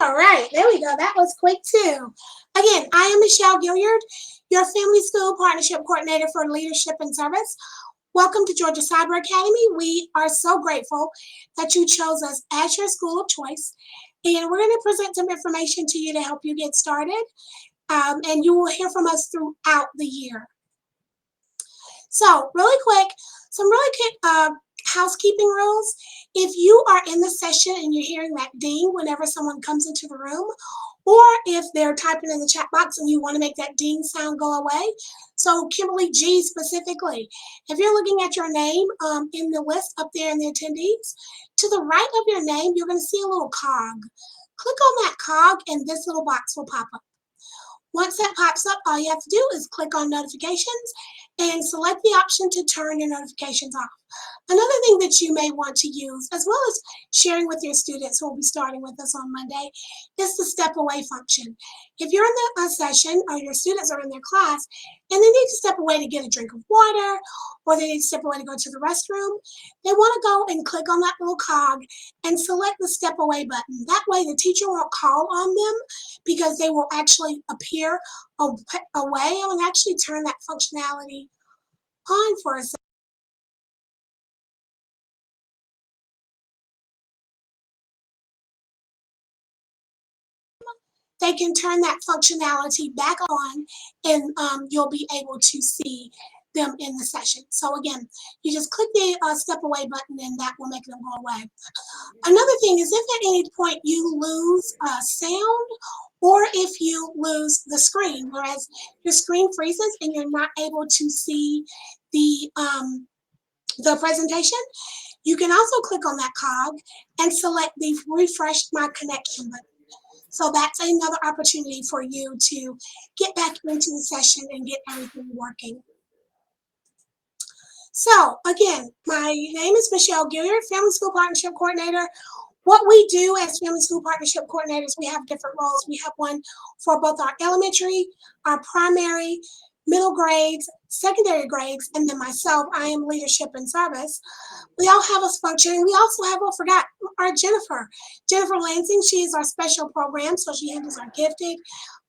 All right, there we go. That was quick too. Again, I am Michelle Gilliard, your Family School Partnership Coordinator for Leadership and Service. Welcome to Georgia Cyber Academy. We are so grateful that you chose us as your school of choice. And we're going to present some information to you to help you get started. And you will hear from us throughout the year. So really quick, some really quick housekeeping rules. If you are in the session and you're hearing that ding whenever someone comes into the room, or if they're typing in the chat box and you want to make that ding sound go away. So Kimberly G specifically, if you're looking at your name in the list up there in the attendees, to the right of your name, you're going to see a little cog. Click on that cog and this little box will pop up. Once that pops up, all you have to do is click on notifications and select the option to turn your notifications off. Another thing that you may want to use, as well as sharing with your students who will be starting with us on Monday, is the step away function. If you're in the session or your students are in their class and they need to step away to get a drink of water or they need to step away to go to the restroom, they want to go and click on that little cog and select the step away button. That way the teacher won't call on them because they will actually appear away and actually turn that functionality on for a second. They can turn that functionality back on and you'll be able to see them in the session. So again, you just click the step away button and that will make them go away. Another thing is if at any point you lose sound or if you lose the screen, whereas your screen freezes and you're not able to see the presentation, you can also click on that cog and select the refresh my connection button. So that's another opportunity for you to get back into the session and get everything working. So again, my name is Michelle Gilliard, Family School Partnership Coordinator. What we do as Family School Partnership Coordinators, we have different roles. We have one for both our elementary, our primary, middle grades, secondary grades, and then myself, I am Leadership and Service. We all have us functioning. We also have, our Jennifer Lansing. She is our special program, so she handles our gifted,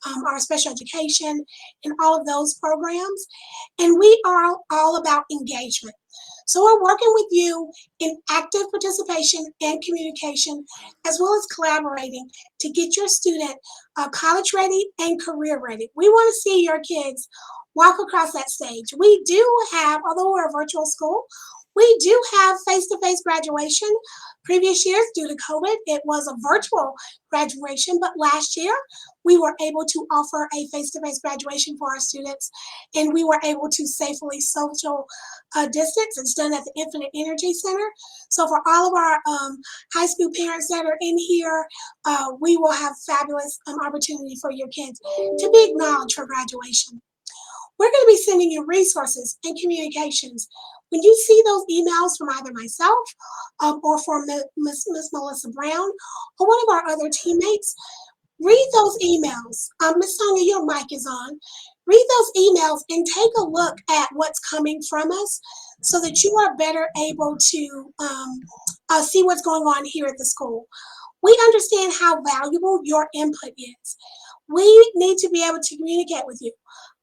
our special education, and all of those programs. And we are all about engagement. So we're working with you in active participation and communication, as well as collaborating to get your student college ready and career ready. We want to see your kids walk across that stage. We do have, although we're a virtual school, we do have face-to-face graduation. Previous years, due to COVID, it was a virtual graduation, but last year we were able to offer a face-to-face graduation for our students, and we were able to safely social distance. It's done at the Infinite Energy Center. So for all of our high school parents that are in here, we will have fabulous opportunity for your kids to be acknowledged for graduation. We're going to be sending you resources and communications. When you see those emails from either myself or from Miss Melissa Brown or one of our other teammates, read those emails. Miss Sonia, your mic is on. Read those emails and take a look at what's coming from us so that you are better able to see what's going on here at the school. We understand how valuable your input is. We need to be able to communicate with you.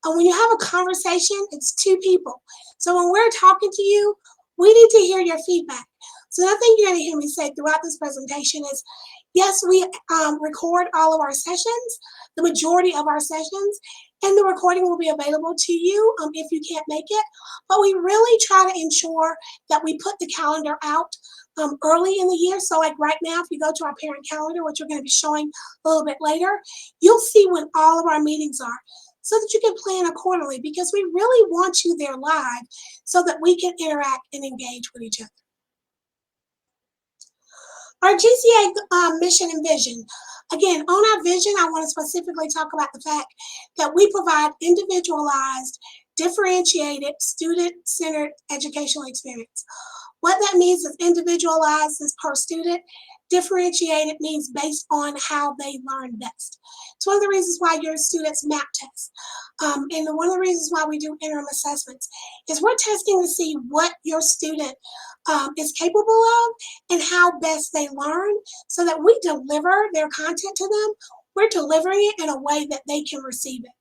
And when you have a conversation, it's two people. So when we're talking to you, we need to hear your feedback. So another thing you're going to hear me say throughout this presentation is, yes, we record all of our sessions, the majority of our sessions, and the recording will be available to you if you can't make it. But we really try to ensure that we put the calendar out early in the year. So like right now, if you go to our parent calendar, which we're going to be showing a little bit later, you'll see when all of our meetings are, so that you can plan accordingly, because we really want you there live so that we can interact and engage with each other. Our GCA mission and vision. Again, on our vision, I want to specifically talk about the fact that we provide individualized, differentiated, student-centered educational experience. What that means is individualized is per student, Differentiated means based on how they learn best. It's one of the reasons why your students map test. And one of the reasons why we do interim assessments is we're testing to see what your student is capable of and how best they learn so that we deliver their content to them. We're delivering it in a way that they can receive it.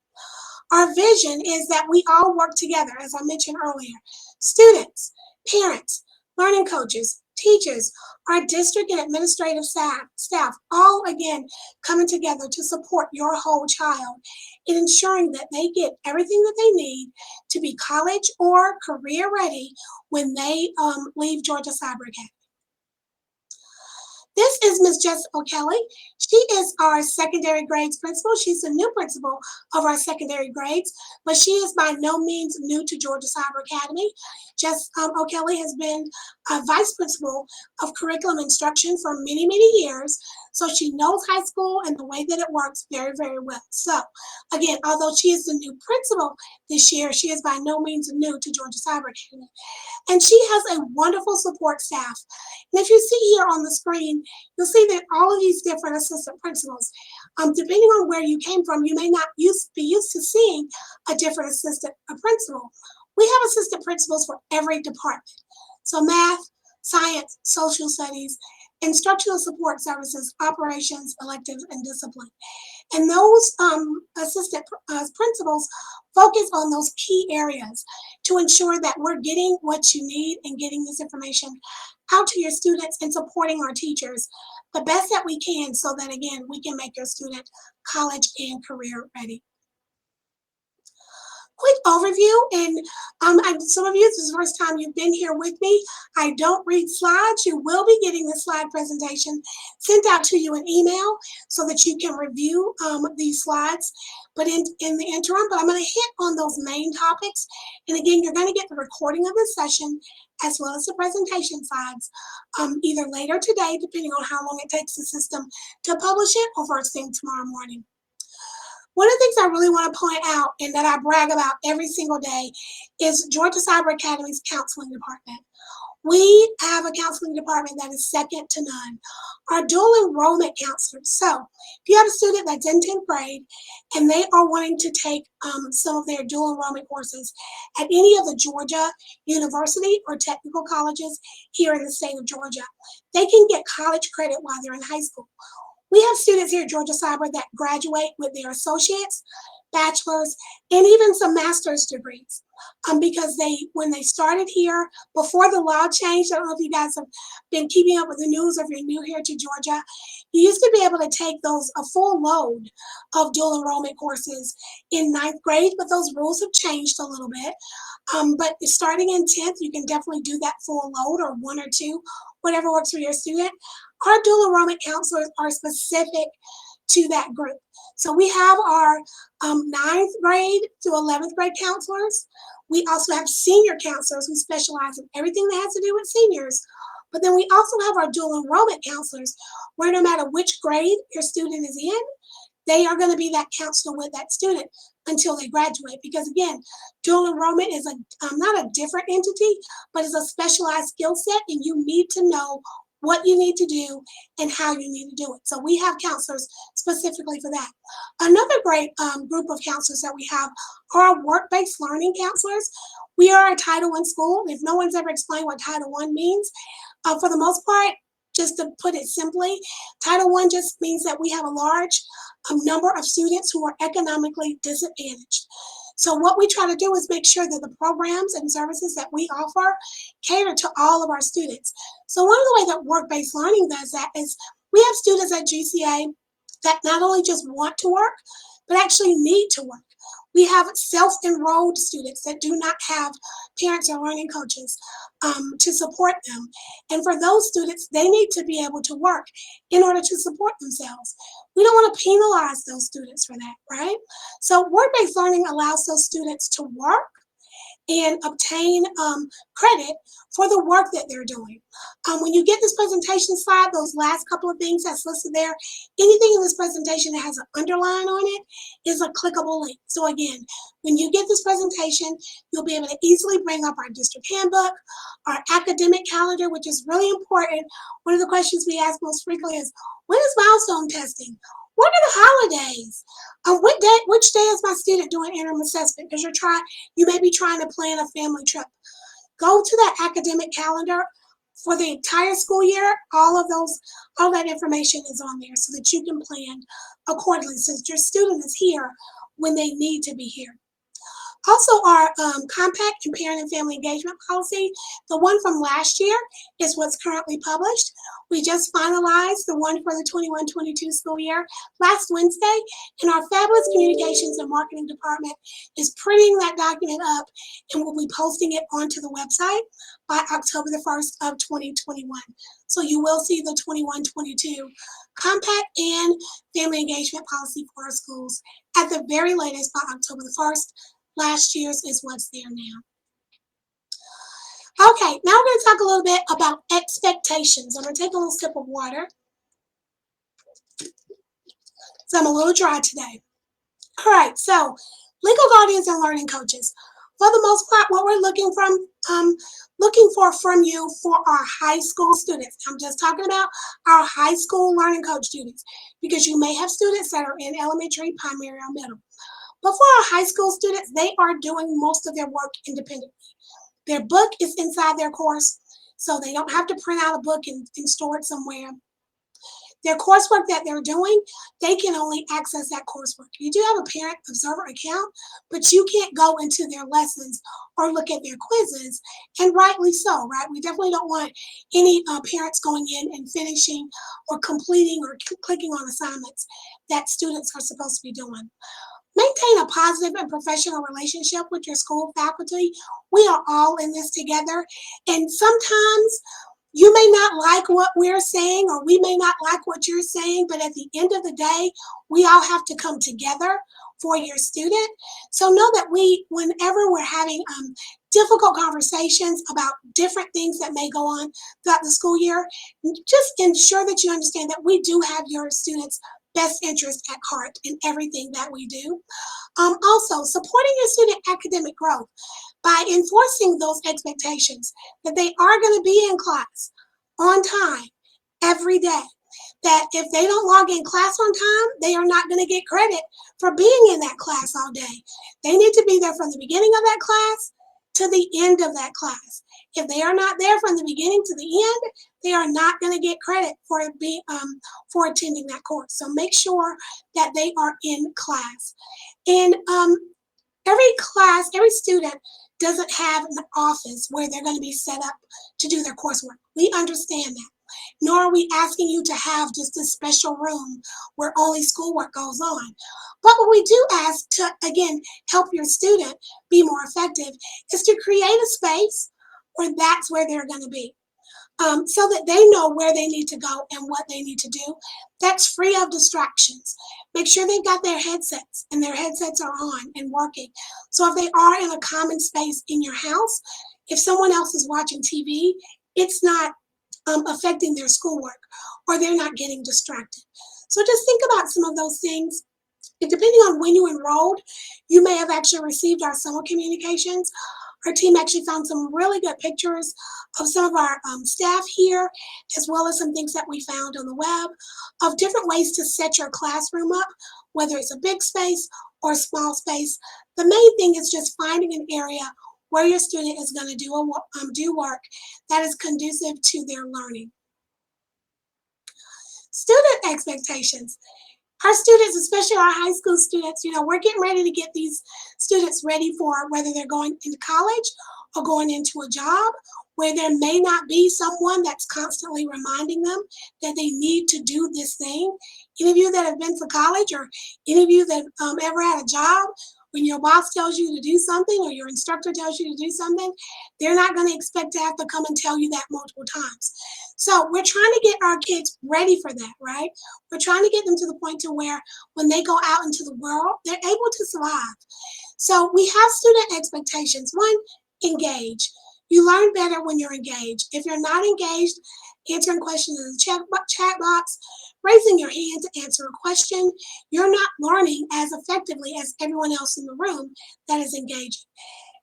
Our vision is that we all work together, as I mentioned earlier. Students, parents, learning coaches, teachers, our district and administrative staff, all again coming together to support your whole child in ensuring that they get everything that they need to be college or career ready when they leave Georgia Cyber Academy. This is Miss Jessica Kelly. She is our secondary grades principal. She's the new principal of our secondary grades, but she is by no means new to Georgia Cyber Academy. Jess O'Kelly has been a vice principal of curriculum instruction for many, many years, so she knows high school and the way that it works very, very well. So, again, although she is the new principal this year, she is by no means new to Georgia Cyber Academy. And she has a wonderful support staff. And if you see here on the screen, you'll see that all of these different assistant principals, depending on where you came from, you may not be used to seeing a different assistant principal. We have assistant principals for every department. So math, science, social studies, instructional support services, operations, electives, and discipline. And those assistant principals focus on those key areas to ensure that we're getting what you need and getting this information out to your students and supporting our teachers the best that we can so that, again, we can make your student college and career ready. Quick overview, and some of you, this is the first time you've been here with me. I don't read slides. You will be getting the slide presentation sent out to you in email so that you can review these slides. But in the interim, I'm going to hit on those main topics. And again, you're going to get the recording of this session as well as the presentation slides either later today, depending on how long it takes the system to publish it, or first thing tomorrow morning. One of the things I really want to point out and that I brag about every single day is Georgia Cyber Academy's counseling department. We have a counseling department that is second to none. Our dual enrollment counselors. So if you have a student that's in 10th grade and they are wanting to take some of their dual enrollment courses at any of the Georgia university or technical colleges here in the state of Georgia, they can get college credit while they're in high school. We have students here at Georgia Cyber that graduate with their associates, bachelor's, and even some master's degrees because when they started here, before the law changed, I don't know if you guys have been keeping up with the news or if you're new here to Georgia, you used to be able to take a full load of dual enrollment courses in 9th grade, but those rules have changed a little bit. But starting in 10th, you can definitely do that full load or one or two, whatever works for your student. Our dual enrollment counselors are specific to that group. So we have our 9th grade through 11th grade counselors. We also have senior counselors who specialize in everything that has to do with seniors. But then we also have our dual enrollment counselors where no matter which grade your student is in, they are going to be that counselor with that student until they graduate. Because again, dual enrollment is not a different entity, but it's a specialized skill set, and you need to know what you need to do and how you need to do it. So we have counselors specifically for that. Another great group of counselors that we have are our work-based learning counselors. We are a Title I school. If no one's ever explained what Title I means, for the most part, just to put it simply, Title I just means that we have a large number of students who are economically disadvantaged. So what we try to do is make sure that the programs and services that we offer cater to all of our students. So one of the ways that work-based learning does that is we have students at GCA that not only just want to work, but actually need to work. We have self-enrolled students that do not have parents or learning coaches to support them. And for those students, they need to be able to work in order to support themselves. We don't want to penalize those students for that, right? So work-based learning allows those students to work and obtain credit for the work that they're doing. When you get this presentation slide, those last couple of things that's listed there, anything in this presentation that has an underline on it is a clickable link. So again, when you get this presentation, you'll be able to easily bring up our district handbook, our academic calendar, which is really important. One of the questions we ask most frequently is, when is milestone testing? What are the holidays? Which day is my student doing interim assessment? Because you may be trying to plan a family trip. Go to that academic calendar for the entire school year. All that information is on there so that you can plan accordingly, since your student is here when they need to be here. Also, our compact and parent and family engagement policy, the one from last year, is what's currently published. We just finalized the one for the 21-22 school year last Wednesday, and our fabulous communications and marketing department is printing that document up and will be posting it onto the website by October the 1st of 2021. So you will see the 21-22 compact and family engagement policy for our schools at the very latest by October the 1st. Last year's is what's there now. Okay, now we're going to talk a little bit about expectations. I'm going to take a little sip of water. So I'm a little dry today. All right, so legal guardians and learning coaches. For the most part, what we're looking for from you for our high school students. I'm just talking about our high school learning coach students, because you may have students that are in elementary, primary, or middle. But for our high school students, they are doing most of their work independently. Their book is inside their course, so they don't have to print out a book and store it somewhere. Their coursework that they're doing, they can only access that coursework. You do have a parent observer account, but you can't go into their lessons or look at their quizzes, and rightly so, right? We definitely don't want any parents going in and finishing or completing or clicking on assignments that students are supposed to be doing. Maintain a positive and professional relationship with your school faculty. We are all in this together, and sometimes you may not like what we're saying, or we may not like what you're saying, but at the end of the day, we all have to come together for your student. So know that whenever we're having difficult conversations about different things that may go on throughout the school year, just ensure that you understand that we do have your students' best interest at heart in everything that we do. Also, supporting your student academic growth by enforcing those expectations that they are going to be in class on time every day. That if they don't log in class on time, they are not going to get credit for being in that class all day. They need to be there from the beginning of that class to the end of that class. If they are not there from the beginning to the end, they are not going to get credit for attending that course. So make sure that they are in class. And every student doesn't have an office where they're going to be set up to do their coursework. We understand that. Nor are we asking you to have just a special room where only schoolwork goes on. But what we do ask to, again, help your student be more effective is to create a space where that's where they're going to be. So that they know where they need to go and what they need to do. That's free of distractions. Make sure they've got their headsets and their headsets are on and working. So if they are in a common space in your house, if someone else is watching TV, it's not affecting their schoolwork, or they're not getting distracted. So just think about some of those things. And depending on when you enrolled, you may have actually received our summer communications. Our team actually found some really good pictures of some of our staff here, as well as some things that we found on the web of different ways to set your classroom up, whether it's a big space or a small space. The main thing is just finding an area where your student is going to do work that is conducive to their learning. Student expectations. Our students, especially our high school students, we're getting ready to get these students ready for whether they're going into college or going into a job where there may not be someone that's constantly reminding them that they need to do this thing. Any of you that have been to college, or any of you that ever had a job, when your boss tells you to do something or your instructor tells you to do something, they're not going to expect to have to come and tell you that multiple times. So we're trying to get our kids ready for that, right? We're trying to get them to the point to where when they go out into the world, they're able to survive. So we have student expectations. One, engage. You learn better when you're engaged. If you're not engaged, answering questions in the chat box, raising your hand to answer a question, you're not learning as effectively as everyone else in the room that is engaging.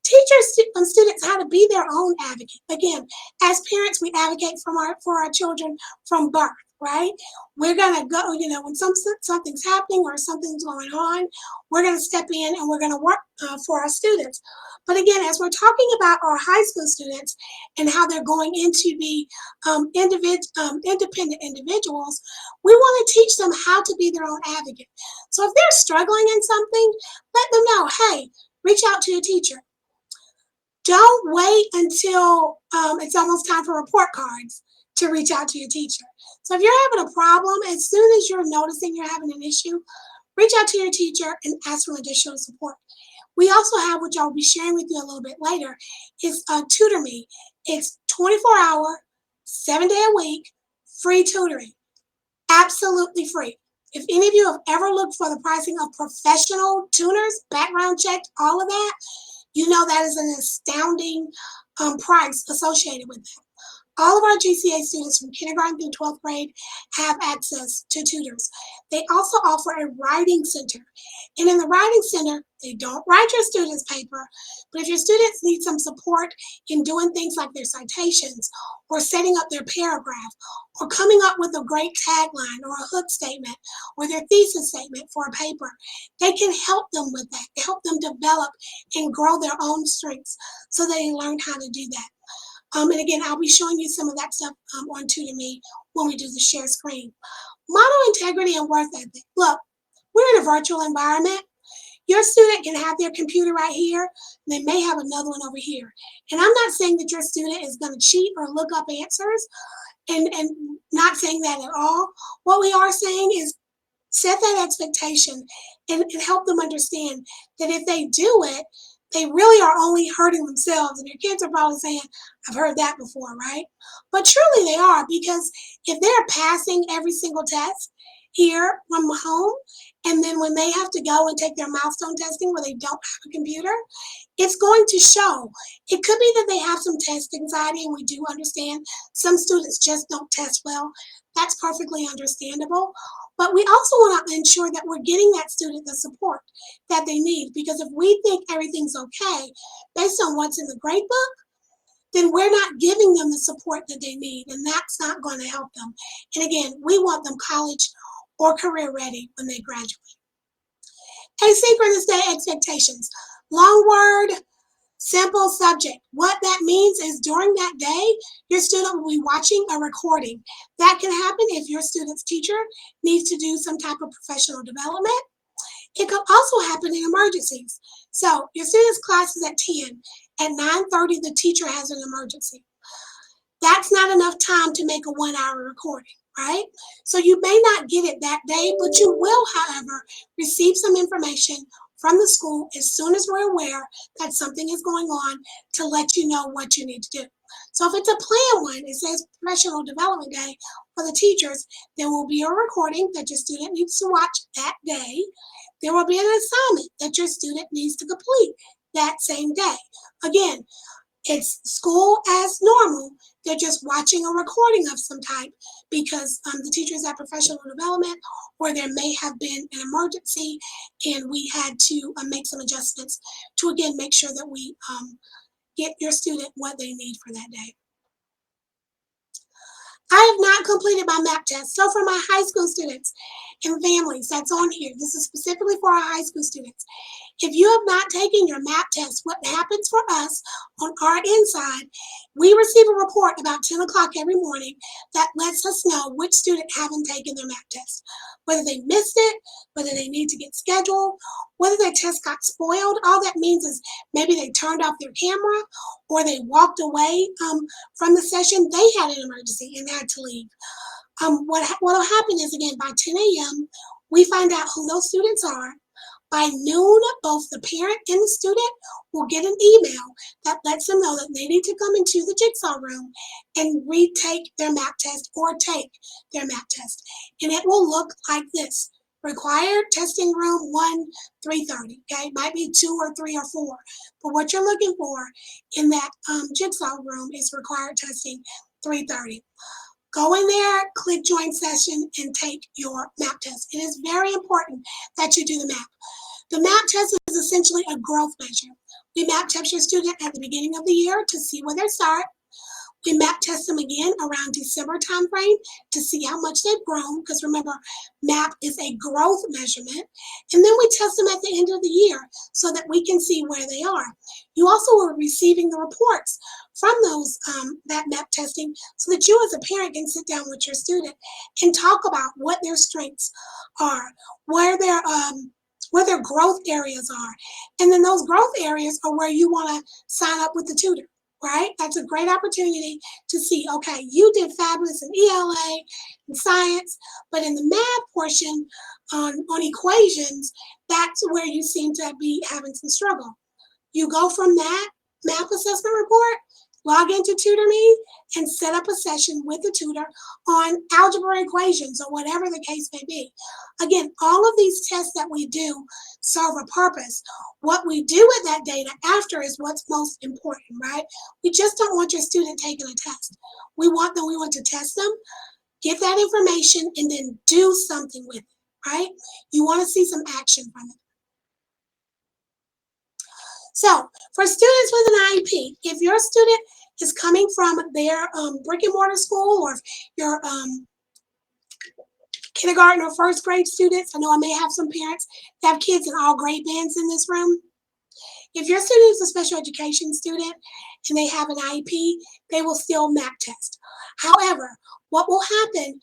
Teachers and students how to be their own advocate. Again, as parents, we advocate for our children from birth, right? We're gonna go, when something's happening or something's going on, we're gonna step in and we're gonna work for our students. But again, as we're talking about our high school students and how they're going into be independent individuals, we want to teach them how to be their own advocate. So if they're struggling in something, let them know, hey, reach out to your teacher. Don't wait until it's almost time for report cards to reach out to your teacher. So if you're having a problem, as soon as you're noticing you're having an issue, reach out to your teacher and ask for additional support. We also have, which I'll be sharing with you a little bit later, is Tutor Me. It's 24-hour, 7-day a week, free tutoring. Absolutely free. If any of you have ever looked for the pricing of professional tuners, background checked, all of that, you know that is an astounding price associated with that. All of our GCA students from kindergarten through 12th grade have access to tutors. They also offer a writing center. And in the writing center, they don't write your students' paper, but if your students need some support in doing things like their citations or setting up their paragraph or coming up with a great tagline or a hook statement or their thesis statement for a paper, they can help them with that, help them develop and grow their own strengths so they learn how to do that. And again, I'll be showing you some of that stuff on Tutor Me when we do the share screen. Model integrity and work ethic. Look, we're in a virtual environment. Your student can have their computer right here. They may have another one over here. And I'm not saying that your student is going to cheat or look up answers and not saying that at all. What we are saying is set that expectation and help them understand that if they do it, they really are only hurting themselves. And your kids are probably saying, I've heard that before, right? But truly they are, because if they're passing every single test here from home, and then when they have to go and take their milestone testing where they don't have a computer, it's going to show. It could be that they have some test anxiety, and we do understand some students just don't test well. That's perfectly understandable. But we also want to ensure that we're getting that student the support that they need, because if we think everything's okay based on what's in the grade book, then we're not giving them the support that they need, and that's not going to help them. And again, we want them college or career ready when they graduate. Asynchronous day expectations. Long word, simple subject. What that means is during that day, your student will be watching a recording. That can happen if your student's teacher needs to do some type of professional development. It could also happen in emergencies. So your student's class is at 10. At 9:30, the teacher has an emergency. That's not enough time to make a 1-hour recording, right? So you may not get it that day, but you will, however, receive some information from the school as soon as we're aware that something is going on to let you know what you need to do. So if it's a planned one, it says professional development day for the teachers, there will be a recording that your student needs to watch that day. There will be an assignment that your student needs to complete that same day. Again, it's school as normal. They're just watching a recording of some type because the teacher's at professional development, or there may have been an emergency and we had to make some adjustments to, again, make sure that we get your student what they need for that day. I have not completed my MAP test. So for my high school students and families that's on here, this is specifically for our high school students. If you have not taken your MAP test, what happens for us on our inside, we receive a report about 10 o'clock every morning that lets us know which student haven't taken their MAP test, whether they missed it, whether they need to get scheduled, whether their test got spoiled. All that means is maybe they turned off their camera or they walked away from the session. They had an emergency and had to leave. What will happen is, again, by 10 a.m., we find out who those students are. By noon, both the parent and the student will get an email that lets them know that they need to come into the jigsaw room and retake their MAP test or take their MAP test. And it will look like this. Required testing room 1, 3:30. Okay, it might be 2 or 3 or 4, but what you're looking for in that jigsaw room is required testing 3:30. Go in there, click join session, and take your map test. It is very important that you do the map. The map test is essentially a growth measure. We map test your student at the beginning of the year to see where they start. We map test them again around December timeframe to see how much they've grown, because remember, map is a growth measurement. And then we test them at the end of the year so that we can see where they are. You also are receiving the reports from those that map testing so that you as a parent can sit down with your student and talk about what their strengths are, where their growth areas are. And then those growth areas are where you want to sign up with the tutor. Right? That's a great opportunity to see, okay, you did fabulous in ELA and science, but in the math portion on equations, that's where you seem to be having some struggle. You go from that math assessment report, log into TutorMe, and set up a session with the tutor on algebra equations or whatever the case may be. Again, all of these tests that we do serve a purpose. What we do with that data after is what's most important, right? We just don't want your student taking a test. We want to test them, get that information, and then do something with it, right? You want to see some action from it. So for students with an IEP, if your student is coming from their brick and mortar school, or if your kindergarten or first grade students, I know I may have some parents that have kids in all grade bands in this room. If your student is a special education student and they have an IEP, they will still map test. However, what will happen,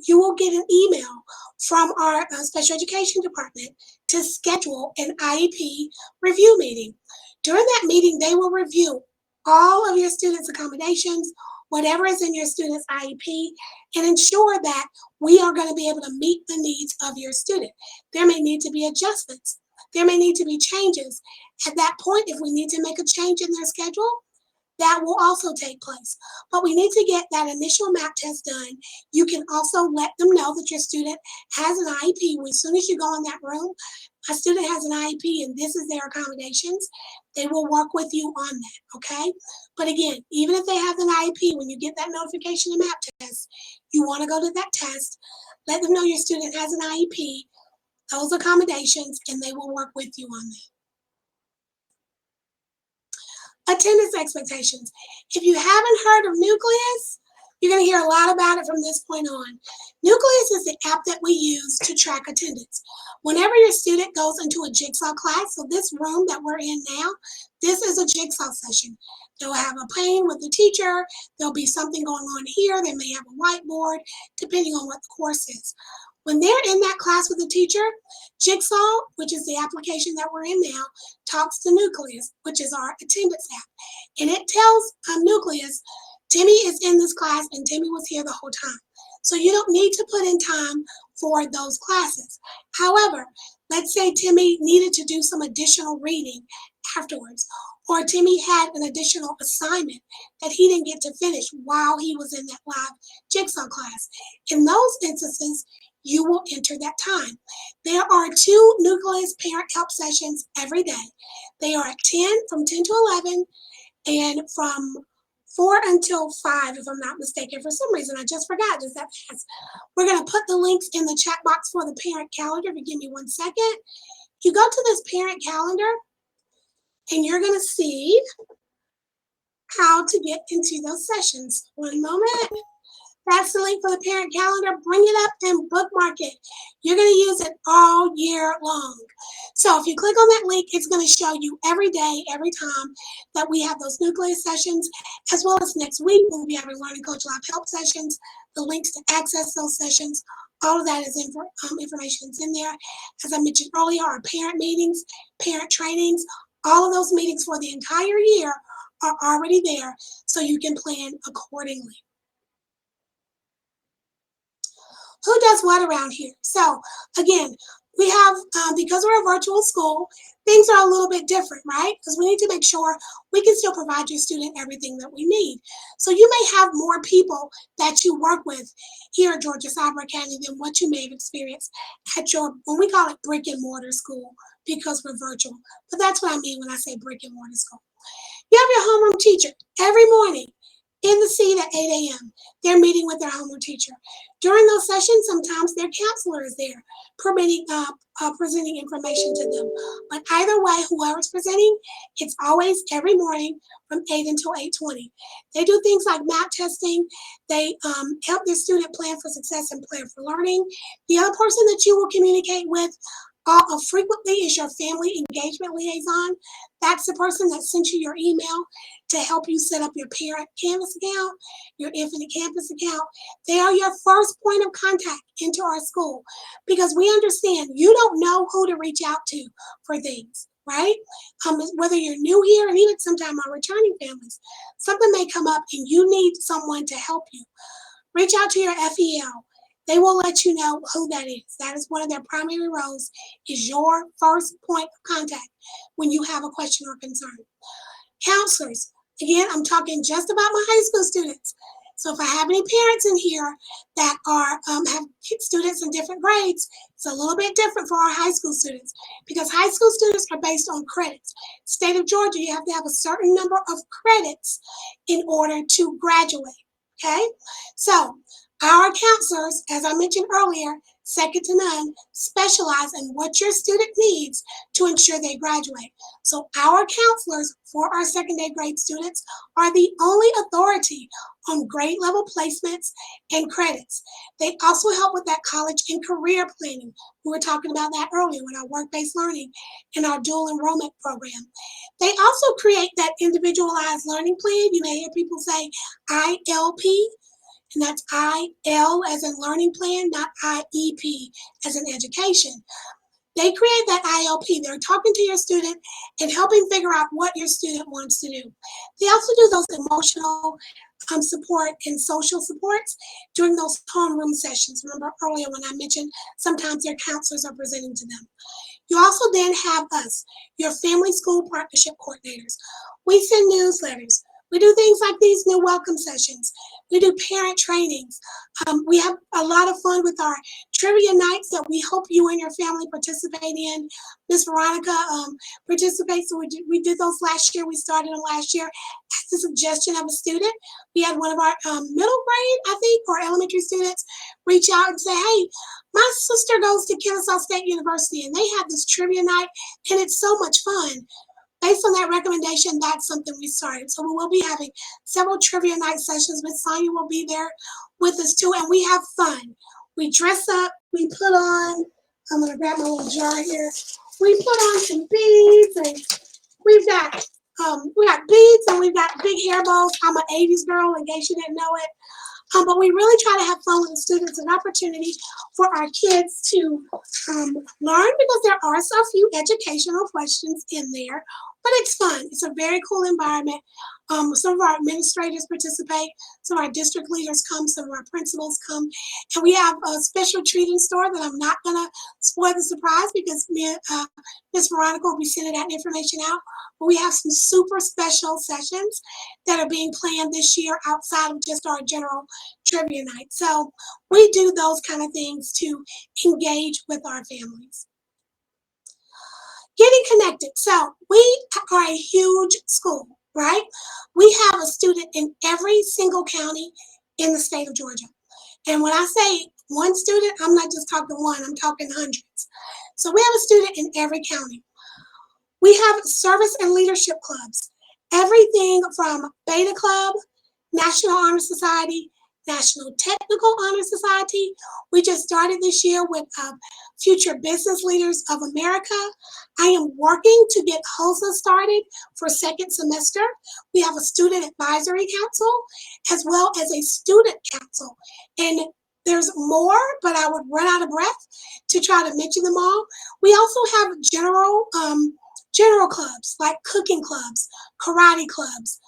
you will get an email from our special education department to schedule an IEP review meeting. During that meeting, they will review all of your students' accommodations, whatever is in your student's IEP, and ensure that we are going to be able to meet the needs of your student. There may need to be adjustments. There may need to be changes. At that point, if we need to make a change in their schedule, that will also take place. But we need to get that initial map test done. You can also let them know that your student has an IEP. As soon as you go in that room, a student has an IEP and this is their accommodations, they will work with you on that, okay? But again, even if they have an IEP, when you get that notification and map test, you want to go to that test, let them know your student has an IEP, those accommodations, and they will work with you on that. Attendance expectations. If you haven't heard of Nucleus, you're going to hear a lot about it from this point on. Nucleus is the app that we use to track attendance. Whenever your student goes into a jigsaw class, so this room that we're in now, this is a jigsaw session. They'll have a plane with the teacher. There'll be something going on here. They may have a whiteboard, depending on what the course is. When they're in that class with the teacher, Jigsaw, which is the application that we're in now, talks to Nucleus, which is our attendance app. And it tells Nucleus, Timmy is in this class and Timmy was here the whole time. So you don't need to put in time for those classes. However, let's say Timmy needed to do some additional reading afterwards, or Timmy had an additional assignment that he didn't get to finish while he was in that live jigsaw class. In those instances, you will enter that time. There are 2 Nucleus parent help sessions every day. They are at 10, from 10 to 11, and from 4 until 5, if I'm not mistaken. For some reason, I just forgot just that fast. We're going to put the links in the chat box for the parent calendar. If you give me 1 second. You go to this parent calendar, and you're going to see how to get into those sessions. 1 moment. That's the link for the parent calendar. Bring it up and bookmark it. You're going to use it all year long. So if you click on that link, it's going to show you every day, every time that we have those Nucleus sessions, as well as next week we'll be having Learning Coach Live help sessions, the links to access those sessions. All of that is information that's in there. As I mentioned earlier, our parent meetings, parent trainings, all of those meetings for the entire year are already there, so you can plan accordingly. Who does what around here? So again, we have, because we're a virtual school, things are a little bit different, right? Because we need to make sure we can still provide your student everything that we need. So you may have more people that you work with here at Georgia Cyber Academy than what you may have experienced at your, when we call it brick and mortar school, because we're virtual. But that's what I mean when I say brick and mortar school. You have your homeroom teacher every morning in the seat at 8 a.m. They're meeting with their homeroom teacher. During those sessions, sometimes their counselor is there presenting information to them. But either way, whoever's presenting, it's always every morning from 8 until 8:20. They do things like map testing. They help their student plan for success and plan for learning. The other person that you will communicate with frequently is your family engagement liaison. That's the person that sent you your email to help you set up your parent Canvas account, your Infinite Campus account. They are your first point of contact into our school because we understand you don't know who to reach out to for things, right? Whether you're new here and even sometimes our returning families, something may come up and you need someone to help you. Reach out to your FEL. They will let you know who that is. That is one of their primary roles, is your first point of contact when you have a question or concern. Counselors, again, I'm talking just about my high school students. So if I have any parents in here that are have students in different grades, it's a little bit different for our high school students because high school students are based on credits. State of Georgia, you have to have a certain number of credits in order to graduate. Okay, so our counselors, as I mentioned earlier, second to none, specialize in what your student needs to ensure they graduate. So our counselors for our secondary grade students are the only authority on grade level placements and credits. They also help with that college and career planning. We were talking about that earlier with our work-based learning and our dual enrollment program. They also create that individualized learning plan. You may hear people say ILP, and that's IL as in learning plan, not IEP as in education. They create that ILP. They're talking to your student and helping figure out what your student wants to do. They also do those emotional support and social supports during those homeroom sessions. Remember earlier when I mentioned sometimes their counselors are presenting to them. You also then have us, your family school partnership coordinators. We send newsletters. We do things like these new welcome sessions. We do parent trainings. We have a lot of fun with our trivia nights that we hope you and your family participate in. Miss Veronica participates. So we did those last year. We started them last year at the suggestion of a student. We had one of our middle grade, I think, or elementary students reach out and say, hey, my sister goes to Kennesaw State University and they have this trivia night and it's so much fun. Based on that recommendation, that's something we started. So we will be having several trivia night sessions. Miss Sonia will be there with us too, and we have fun. We dress up, we put on, I'm gonna grab my little jar here. We put on some beads and we've got beads and we've got big hair bows. I'm an 80s girl in case you didn't know it. But we really try to have fun with the students, an opportunity for our kids to learn because there are so few educational questions in there, but it's fun. It's a very cool environment. Some of our administrators participate, some of our district leaders come, some of our principals come, and we have a special treat in store that I'm not going to spoil the surprise because Miss Veronica will be sending that information out. But we have some super special sessions that are being planned this year outside of just our general trivia night. So we do those kind of things to engage with our families. Getting connected. So we are a huge school, right? We have a student in every single county in the state of Georgia. And when I say one student, I'm not just talking one, I'm talking hundreds. So we have a student in every county. We have service and leadership clubs. Everything from Beta Club, National Honor Society, National Technical Honor Society. We just started this year with Future Business Leaders of America. I am working to get HOSA started for second semester. We have a student advisory council as well as a student council. And there's more, but I would run out of breath to try to mention them all. We also have general clubs like cooking clubs, karate clubs,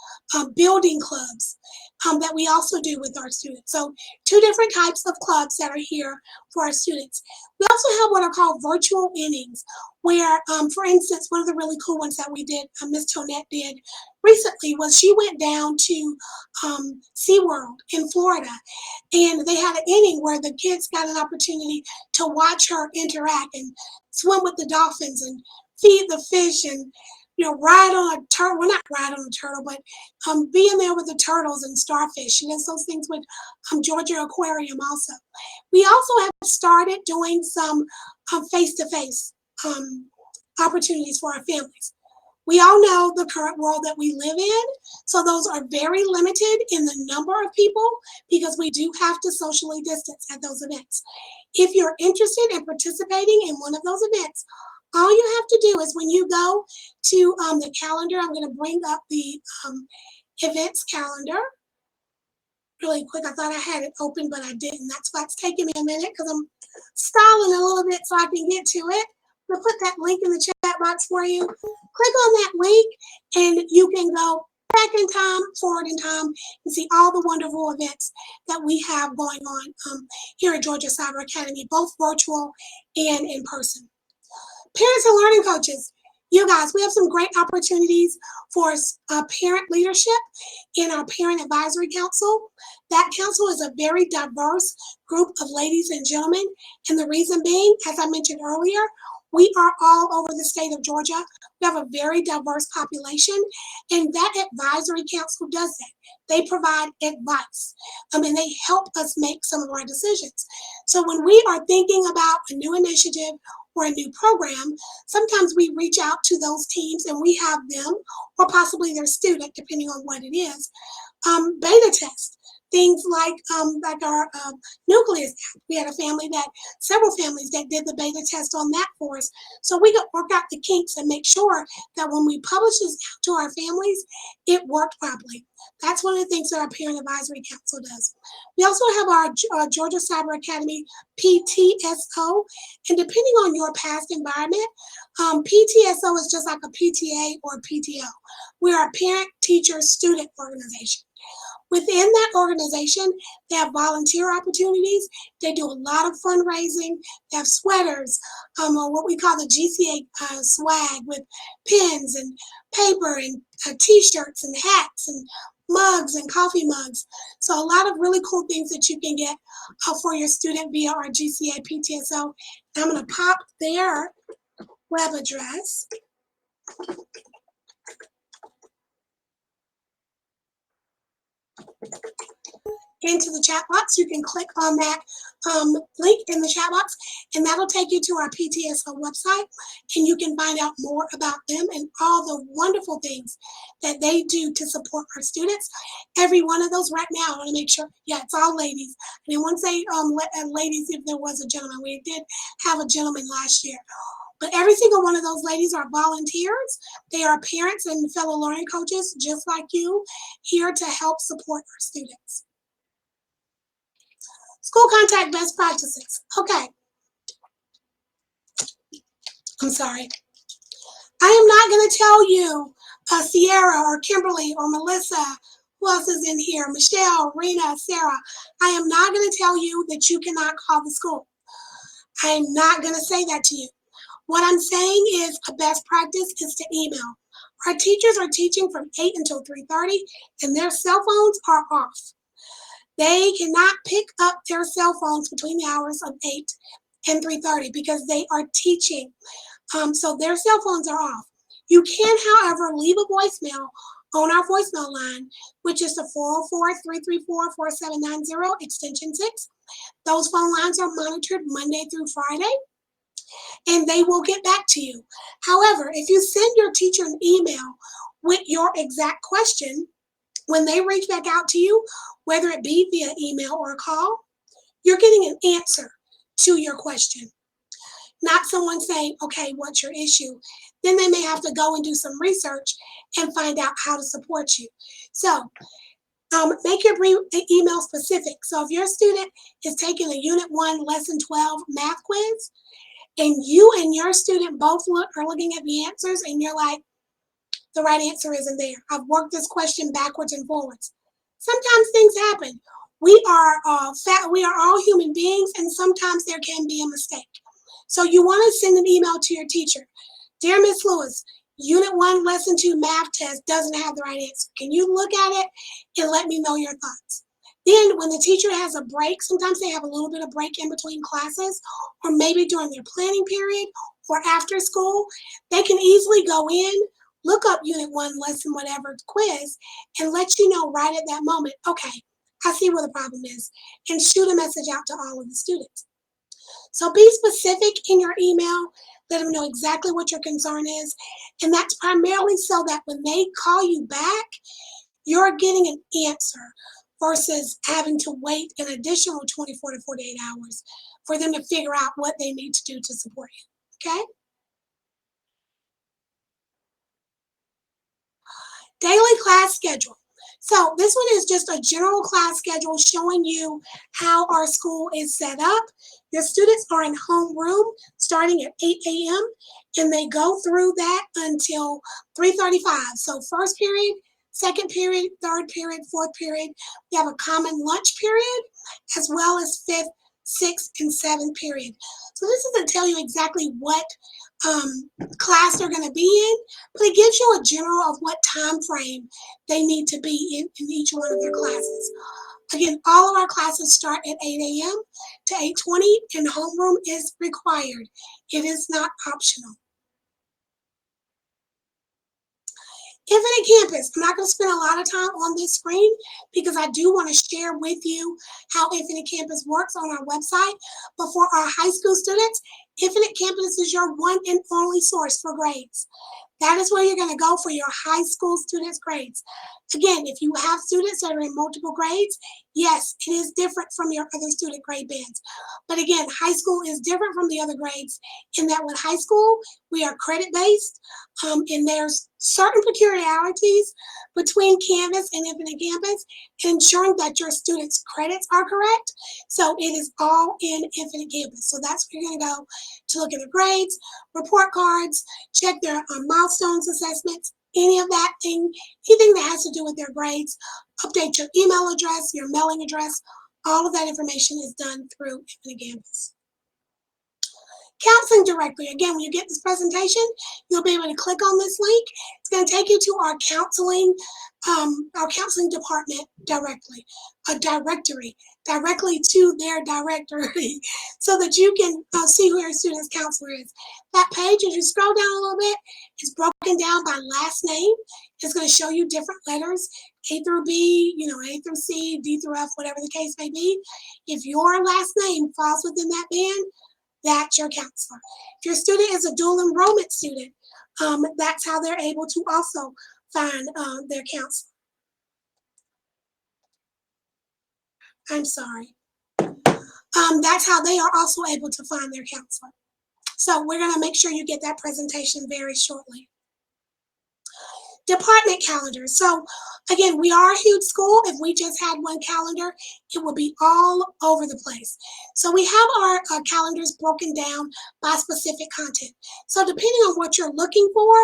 building clubs. that we also do with our students. So two different types of clubs that are here for our students. We also have what are called virtual innings, where, for instance, one of the really cool ones that we did, Miss Tonette did recently, was she went down to SeaWorld in Florida, and they had an inning where the kids got an opportunity to watch her interact and swim with the dolphins and feed the fish and ride on a turtle. Well, not ride on a turtle, but being there with the turtles and starfish. She does those things with Georgia Aquarium also. We also have started doing some face-to-face opportunities for our families. We all know the current world that we live in, so those are very limited in the number of people because we do have to socially distance at those events. If you're interested in participating in one of those events, all you have to do is when you go to the calendar, I'm going to bring up the events calendar really quick. I thought I had it open, but I didn't. That's why it's taking me a minute because I'm stalling a little bit so I can get to it. I'm going to put that link in the chat box for you. Click on that link and you can go back in time, forward in time, and see all the wonderful events that we have going on here at Georgia Cyber Academy, both virtual and in person. Parents and learning coaches, you guys, we have some great opportunities for parent leadership in our Parent Advisory Council. That council is a very diverse group of ladies and gentlemen, and the reason being, as I mentioned earlier, we are all over the state of Georgia. We have a very diverse population, and that advisory council does that. They provide advice, and they help us make some of our decisions. So when we are thinking about a new initiative or a new program, sometimes we reach out to those teams and we have them, or possibly their student, depending on what it is, beta test. Things like our nucleus app. We had several families that did the beta test on that for us. So we could work out the kinks and make sure that when we publish this out to our families, it worked properly. That's one of the things that our Parent Advisory Council does. We also have our Georgia Cyber Academy PTSO, and depending on your past environment, PTSO is just like a PTA or a PTO. We're a parent-teacher-student organization. Within that organization, they have volunteer opportunities. They do a lot of fundraising. They have sweaters, or what we call the GCA swag with pins and paper and T-shirts and hats and mugs and coffee mugs. So a lot of really cool things that you can get for your student via our GCA PTSO. And I'm going to pop their web address into the chat box. You can click on that link in the chat box, and that'll take you to our PTSO website, and you can find out more about them and all the wonderful things that they do to support our students. Every one of those right now, I want to make sure, yeah, it's all ladies. I didn't want to say ladies if there was a gentleman. We did have a gentleman last year. But every single one of those ladies are volunteers. They are parents and fellow learning coaches, just like you, here to help support our students. School contact best practices. Okay. I'm sorry. I am not going to tell you Sierra or Kimberly or Melissa, who else is in here, Michelle, Rena, Sarah. I am not going to tell you that you cannot call the school. I am not going to say that to you. What I'm saying is a best practice is to email. Our teachers are teaching from 8 until 3:30, and their cell phones are off. They cannot pick up their cell phones between the hours of 8 and 3:30 because they are teaching. So their cell phones are off. You can, however, leave a voicemail on our voicemail line, which is the 404-334-4790, extension 6. Those phone lines are monitored Monday through Friday, and they will get back to you. However, if you send your teacher an email with your exact question, when they reach back out to you, whether it be via email or a call, you're getting an answer to your question. Not someone saying, okay, what's your issue? Then they may have to go and do some research and find out how to support you. So make your email specific. So if your student is taking a Unit 1, Lesson 12 math quiz, and you and your student both are looking at the answers and you're like, the right answer isn't there. I've worked this question backwards and forwards. Sometimes things happen. We are all human beings, and sometimes there can be a mistake. So you want to send an email to your teacher. Dear Miss Lewis, Unit 1, Lesson 2 math test doesn't have the right answer. Can you look at it and let me know your thoughts? Then when the teacher has a break, sometimes they have a little bit of break in between classes, or maybe during their planning period or after school, they can easily go in, look up Unit 1, Lesson whatever quiz, and let you know right at that moment, okay, I see where the problem is, and shoot a message out to all of the students. So be specific in your email. Let them know exactly what your concern is. And that's primarily so that when they call you back, you're getting an answer versus having to wait an additional 24 to 48 hours for them to figure out what they need to do to support you. Okay? Daily class schedule. So this one is just a general class schedule showing you how our school is set up. Your students are in homeroom starting at 8 a.m. and they go through that until 3:35. So first period, second period, third period, fourth period. We have a common lunch period as well as fifth, sixth, and seventh period. So this doesn't tell you exactly what class they're going to be in, but it gives you a general of what time frame they need to be in each one of their classes. Again, all of our classes start at 8 a.m. to 8:20, and homeroom is required. It is not optional. Infinite Campus. I'm not going to spend a lot of time on this screen because I do want to share with you how Infinite Campus works on our website. But for our high school students, Infinite Campus is your one and only source for grades. That is where you're going to go for your high school students' grades. Again, if you have students that are in multiple grades, yes, it is different from your other student grade bands. But again, high school is different from the other grades in that with high school, we are credit-based, and there's certain peculiarities between Canvas and Infinite Campus, ensuring that your students' credits are correct. So it is all in Infinite Campus. So that's where you're going to go to look at their grades, report cards, check their milestones assessments, any of that thing, anything that has to do with their grades, update your email address, your mailing address, all of that information is done through Infinite Campus. Counseling directory. Again, when you get this presentation, you'll be able to click on this link. It's going to take you to our counseling department directly, a directory, directly to their directory, so that you can see who your student's counselor is. That page, as you scroll down a little bit, is broken down by last name. It's going to show you different letters, A through B, A through C, D through F, whatever the case may be. If your last name falls within that band, that's your counselor. If your student is a dual enrollment student, that's how they're able to also find their counselor. I'm sorry. That's how they are also able to find their counselor. So we're going to make sure you get that presentation very shortly. Department calendars. So again, we are a huge school. If we just had one calendar, it would be all over the place. So we have our calendars broken down by specific content. So depending on what you're looking for,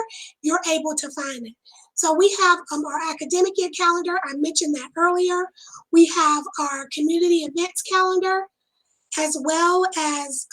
you're able to find it. So we have our academic year calendar. I mentioned that earlier. We have our community events calendar, as well as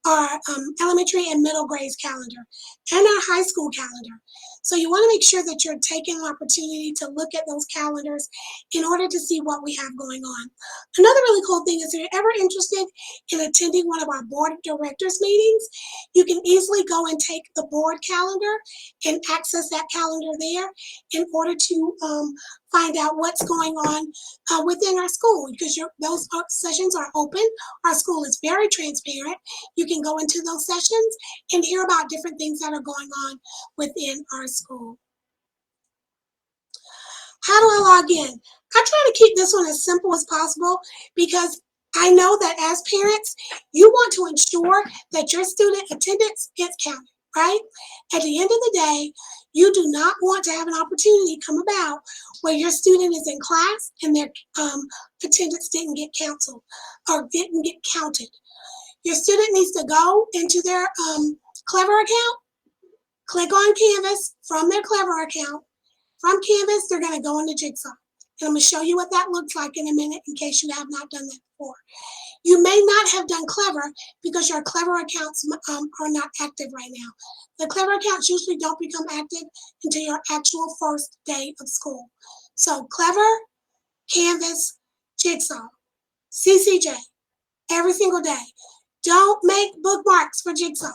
our elementary and middle grades calendar, and our high school calendar. So you want to make sure that you're taking an opportunity to look at those calendars in order to see what we have going on. Another really cool thing is if you're ever interested in attending one of our board of directors meetings, you can easily go and take the board calendar and access that calendar there in order to find out what's going on within our school, because those sessions are open. Our school is very transparent. You can go into those sessions and hear about different things that are going on within our school. How do I log in? I try to keep this one as simple as possible because I know that as parents, you want to ensure that your student attendance gets counted, right? At the end of the day, you do not want to have an opportunity come about where your student is in class and their attendance didn't get canceled or didn't get counted. Your student needs to go into their Clever account, click on Canvas from their Clever account. From Canvas, they're going to go into Jigsaw. And I'm going to show you what that looks like in a minute in case you have not done that before. You may not have done Clever because your Clever accounts are not active right now. The Clever accounts usually don't become active until your actual first day of school. So Clever, Canvas, Jigsaw, CCJ, every single day. Don't make bookmarks for Jigsaw.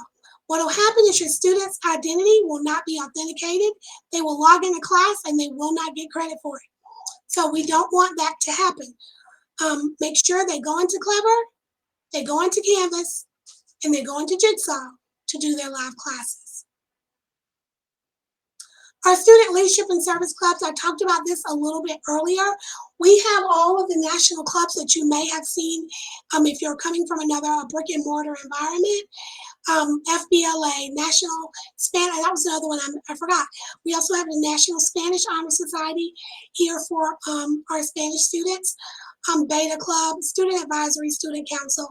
What will happen is your student's identity will not be authenticated. They will log into class and they will not get credit for it. So we don't want that to happen. Make sure they go into Clever, they go into Canvas, and they go into Jigsaw to do their live classes. Our student leadership and service clubs, I talked about this a little bit earlier. We have all of the national clubs that you may have seen if you're coming from another brick and mortar environment. FBLA, National Spanish, that was another one I forgot. We also have the National Spanish Honor Society here for our Spanish students, Beta Club, Student Advisory, Student Council,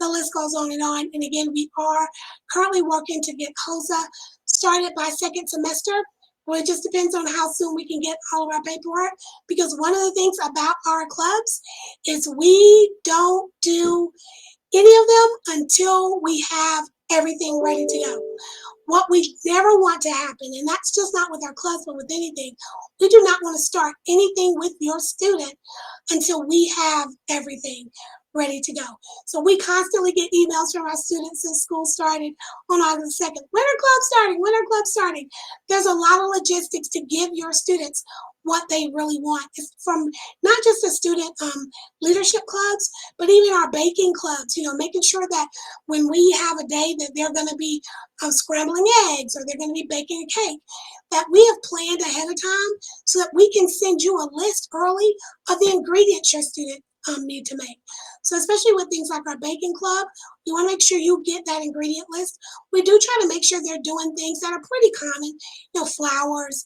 the list goes on. And again, we are currently working to get HOSA started by second semester. Well, it just depends on how soon we can get all of our paperwork, because one of the things about our clubs is we don't do any of them until we have everything ready to go. What we never want to happen, and that's just not with our clubs, but with anything, we do not want to start anything with your student until we have everything ready to go. So we constantly get emails from our students since school started on August 2nd. When are clubs starting? When are clubs starting? There's a lot of logistics to give your students what they really want. It's from not just the student leadership clubs, but even our baking clubs, making sure that when we have a day that they're going to be scrambling eggs or they're going to be baking a cake, that we have planned ahead of time so that we can send you a list early of the ingredients your student need to make. So especially with things like our baking club, you want to make sure you get that ingredient list. We do try to make sure they're doing things that are pretty common, flours,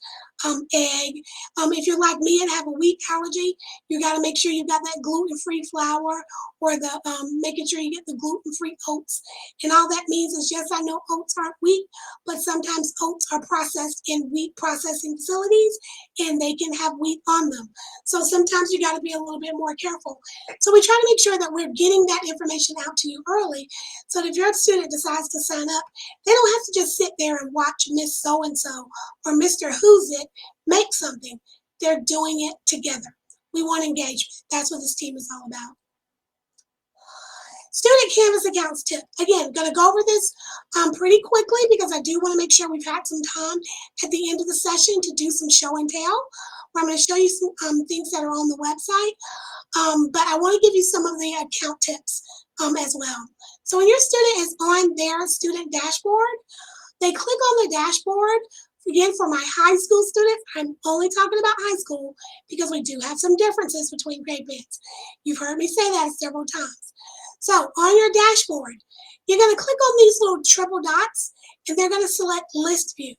egg. If you're like me and have a wheat allergy, you got to make sure you got that gluten-free flour, or the making sure you get the gluten-free oats. And all that means is, yes, I know oats aren't wheat, but sometimes oats are processed in wheat processing facilities and they can have wheat on them. So sometimes you got to be a little bit more careful. So we try to make sure that we're getting that information out to you early, so that if your student decides to sign up, they don't have to just sit there and watch Miss So-and-so or Mr. Who's It make something. They're doing it together. We want engagement. That's what this team is all about. Student Canvas accounts tip. Again, going to go over this pretty quickly because I do want to make sure we've had some time at the end of the session to do some show and tell, where I'm going to show you some things that are on the website. But I want to give you some of the account tips as well. So when your student is on their student dashboard, they click on the dashboard. Again, for my high school students, I'm only talking about high school because we do have some differences between grade bands. You've heard me say that several times. So on your dashboard, you're going to click on these little triple dots, and they're going to select List View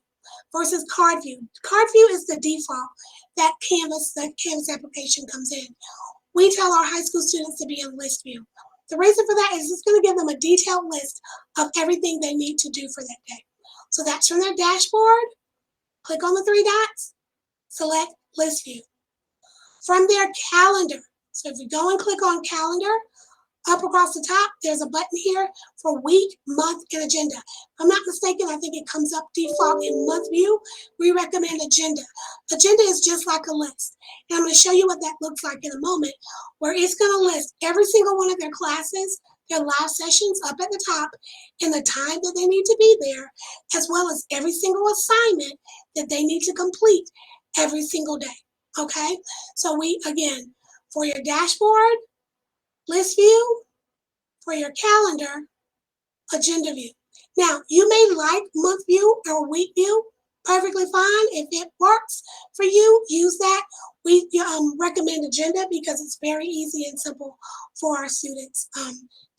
versus Card View. Card View is the default that the Canvas application comes in. We tell our high school students to be in List View. The reason for that is it's going to give them a detailed list of everything they need to do for that day. So that's from their dashboard. Click on the three dots, select List View. From their calendar, so if you go and click on Calendar, up across the top, there's a button here for week, month, and agenda. If I'm not mistaken, I think it comes up default in month view. We recommend agenda. Agenda is just like a list. And I'm going to show you what that looks like in a moment, where it's going to list every single one of their classes, their live sessions up at the top, and the time that they need to be there, as well as every single assignment that they need to complete every single day. Okay? So again, for your dashboard, List View, for your calendar, agenda view. Now, you may like month view or week view, perfectly fine. If it works for you, use that. We recommend agenda because it's very easy and simple for our students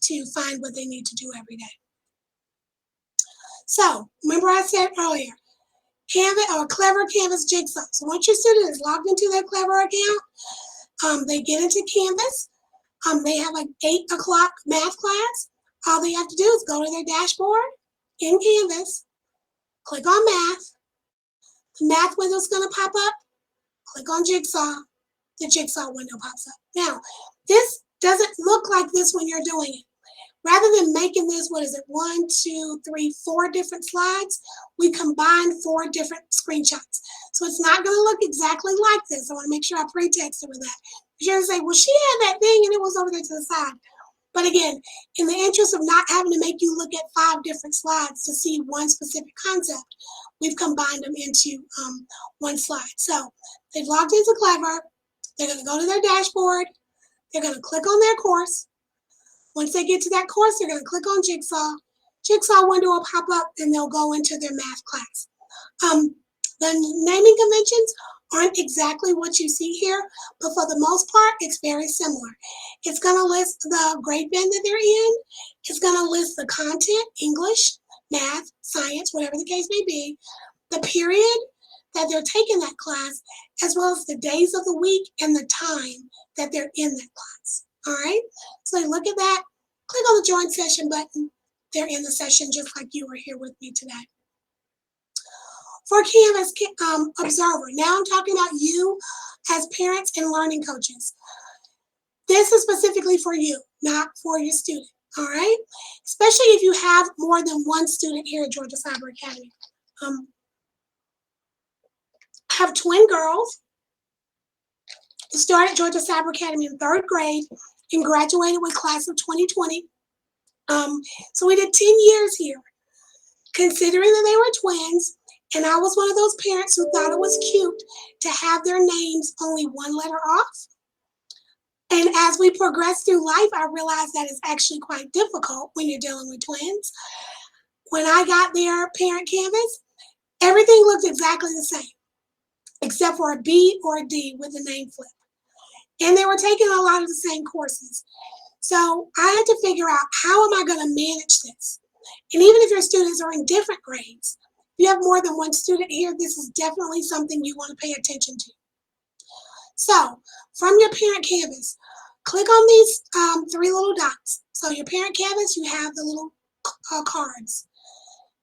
to find what they need to do every day. So, remember I said earlier, Canvas or Clever Canvas Jigsaw. So once your student is logged into their Clever account, they get into Canvas. They have an 8 o'clock math class. All they have to do is go to their dashboard in Canvas, click on math. The math window's going to pop up. Click on Jigsaw. the jigsaw window pops up. Now, this doesn't look like this when you're doing it. Rather than making this, what is it, 1, 2, 3, 4 different slides, we combined 4 different screenshots. So it's not going to look exactly like this. I want to make sure I pre-text it with that. You're going to say, well, she had that thing and it was over there to the side. But again, in the interest of not having to make you look at 5 different slides to see one specific concept, we've combined them into one slide. So they've logged into Clever. They're going to go to their dashboard. They're going to click on their course. Once they get to that course, they're going to click on Jigsaw. Jigsaw window will pop up and they'll go into their math class. The naming conventions aren't exactly what you see here, but for the most part, it's very similar. It's going to list the grade band that they're in. It's going to list the content, English, math, science, whatever the case may be, the period that they're taking that class, as well as the days of the week and the time that they're in that class. All right, so look at that, click on the join session button. They're in the session just like you were here with me today. For Canvas Observer, now I'm talking about you as parents and learning coaches. This is specifically for you, not for your student, all right? Especially if you have more than one student here at Georgia Cyber Academy. I have twin girls who started Georgia Cyber Academy in 3rd grade and graduated with class of 2020. So we did 10 years here. Considering that they were twins, and I was one of those parents who thought it was cute to have their names only one letter off. And as we progress through life, I realized that it's actually quite difficult when you're dealing with twins. When I got their parent canvas, everything looked exactly the same, except for a B or a D with the name flip. And they were taking a lot of the same courses. So I had to figure out, how am I going to manage this? And even if your students are in different grades, if you have more than one student here, this is definitely something you want to pay attention to. So from your parent canvas, click on these 3 little dots. So your parent canvas, you have the little cards.